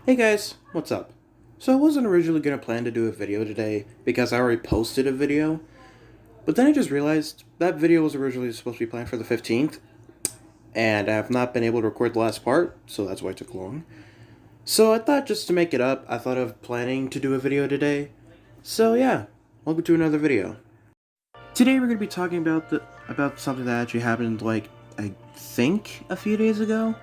Hey guys, what's up? So I wasn't originally going to plan to do a video today because I already posted a video, but then I just realized that video was originally supposed to be planned for the 15th, and I have not been able to record the last part, so that's why it took long. So I thought just to make it up, I thought of planning to do a video today. So yeah, welcome to another video. Today we're going to be talking about something that actually happened I think a few days ago.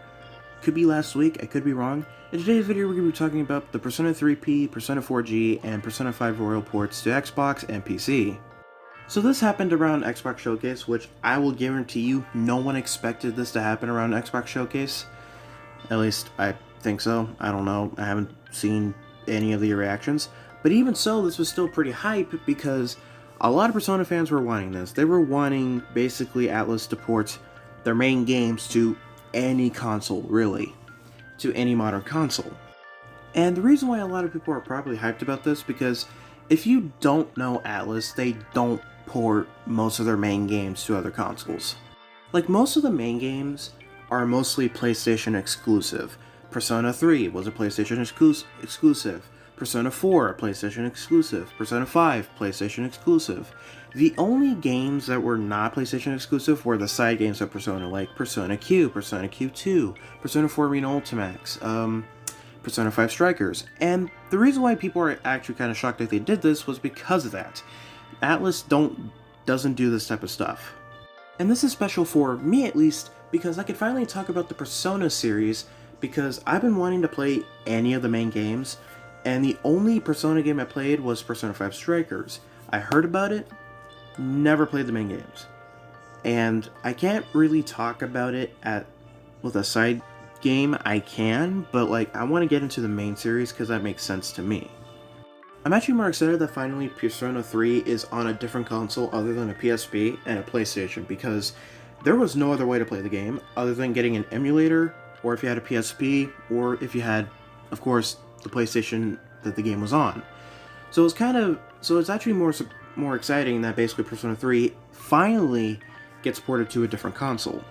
Could be last week, I could be wrong. In today's video, we're going to be talking about the Persona 3P, Persona 4G, and Persona 5 Royal ports to Xbox and PC. So this happened around Xbox Showcase, which I will guarantee you no one expected this to happen around Xbox Showcase. At least, I think so. I don't know. I haven't seen any of the reactions. But even so, this was still pretty hype because a lot of Persona fans were wanting this. They were wanting, basically, Atlus to port their main games to any console, really. To any modern console. And the reason why a lot of people are probably hyped about this, because if you don't know Atlus, they don't port most of their main games to other consoles. Like, most of the main games are mostly PlayStation exclusive. Persona 3 was a PlayStation exclusive. Persona 4, a PlayStation exclusive. Persona 5, PlayStation exclusive. The only games that were not PlayStation exclusive were the side games of Persona, like Persona Q, Persona Q2, Persona 4 Arena Ultimax, Persona 5 Strikers. And the reason why people are actually kind of shocked that they did this was because of that. Atlus doesn't do this type of stuff. And this is special for me, at least, because I could finally talk about the Persona series, because I've been wanting to play any of the main games, and the only Persona game I played was Persona 5 Strikers. I heard about it, never played the main games. And I can't really talk about it with a side game. I can, but I want to get into the main series because that makes sense to me. I'm actually more excited that finally Persona 3 is on a different console other than a PSP and a PlayStation, because there was no other way to play the game other than getting an emulator, or if you had a PSP, or if you had, of course, the PlayStation that the game was on. So it's actually more exciting that basically Persona 3 finally gets ported to a different console.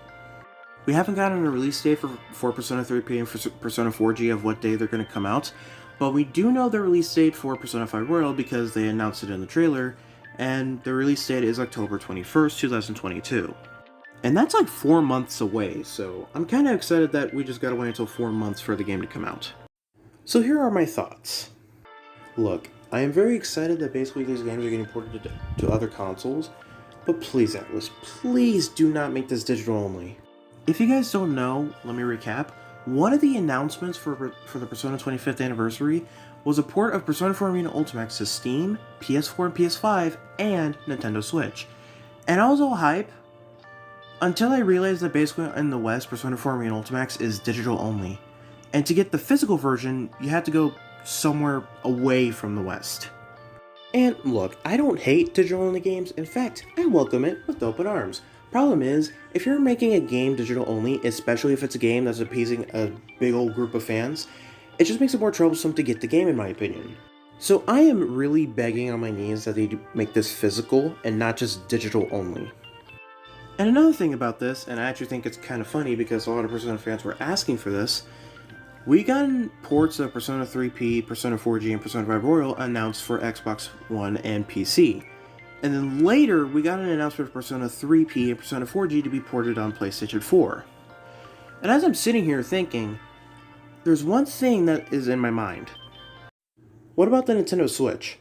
We haven't gotten a release date for Persona 3P and for Persona 4G of what day they're going to come out, but we do know the release date for Persona 5 Royal because they announced it in the trailer, and the release date is October 21st, 2022. And that's 4 months away, so I'm kind of excited that we just gotta wait until 4 months for the game to come out. So here are my thoughts. Look, I am very excited that basically these games are getting ported to other consoles, but please, Atlus, please do not make this digital only. If you guys don't know, let me recap. One of the announcements for the Persona 25th anniversary was a port of Persona 4 Arena Ultimax to Steam, PS4 and PS5, and Nintendo Switch. And I was all hype, until I realized that basically in the West, Persona 4 Arena Ultimax is digital only. And to get the physical version, you have to go somewhere away from the West. And look, I don't hate digital-only games. In fact, I welcome it with open arms. Problem is, if you're making a game digital-only, especially if it's a game that's appeasing a big old group of fans, it just makes it more troublesome to get the game, in my opinion. So I am really begging on my knees that they make this physical and not just digital-only. And another thing about this, and I actually think it's kind of funny because a lot of Persona fans were asking for this, we got ports of Persona 3P, Persona 4G, and Persona 5 Royal announced for Xbox One and PC. And then later, we got an announcement for Persona 3P and Persona 4G to be ported on PlayStation 4. And as I'm sitting here thinking, there's one thing that is in my mind. What about the Nintendo Switch?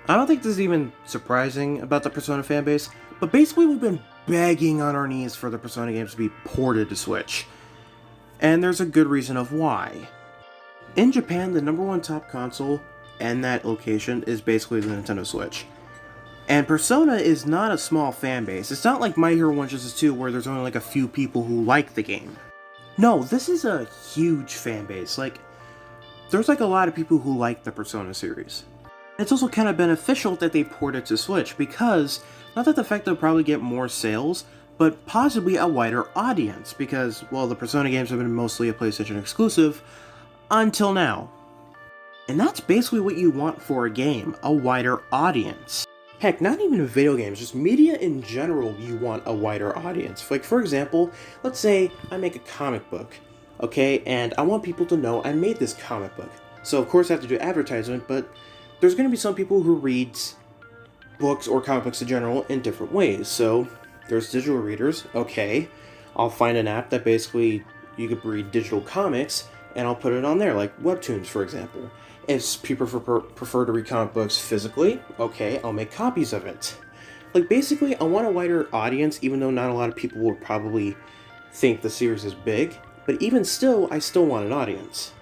I don't think this is even surprising about the Persona fanbase, but basically we've been begging on our knees for the Persona games to be ported to Switch. And there's a good reason of why. In Japan, the #1 top console and that location is basically the Nintendo Switch. And Persona is not a small fan base. It's not like My Hero 1 Justice 2 where there's only a few people who like the game. No, this is a huge fan base. There's a lot of people who like the Persona series. It's also kind of beneficial that they port it to Switch because, not that the fact they'll probably get more sales, but possibly a wider audience, because, well, the Persona games have been mostly a PlayStation exclusive until now. And that's basically what you want for a game, a wider audience. Heck, not even video games, just media in general, you want a wider audience. For example, let's say I make a comic book. Okay, and I want people to know I made this comic book. So of course I have to do advertisement, but there's going to be some people who read books or comic books in general in different ways. So there's digital readers. Okay, I'll find an app that basically you could read digital comics, and I'll put it on there, like webtoons, for example. If people prefer to read comic books physically, okay, I'll make copies of it. Like, basically, I want a wider audience, even though not a lot of people will probably think the series is big. But even still, I still want an audience.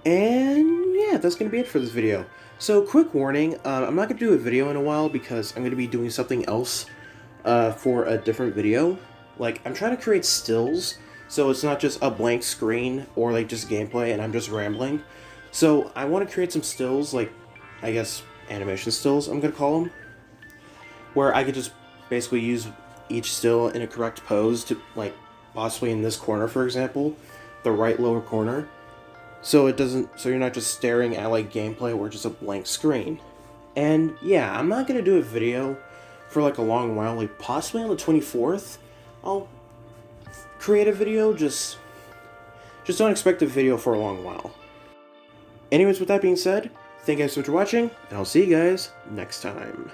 And yeah, that's going to be it for this video. So, quick warning, I'm not going to do a video in a while because I'm going to be doing something else for a different video. Like, I'm trying to create stills, so it's not just a blank screen or like just gameplay and I'm just rambling. So, I want to create some stills, like, I guess, animation stills, I'm going to call them, where I could just basically use each still in a correct pose to, like, possibly in this corner, for example, the right lower corner, so you're not just staring at like gameplay or just a blank screen. And yeah, I'm not gonna do a video for like a long while, like possibly on the 24th, I'll create a video, just don't expect a video for a long while. Anyways, with that being said, thank you guys so much for watching, and I'll see you guys next time.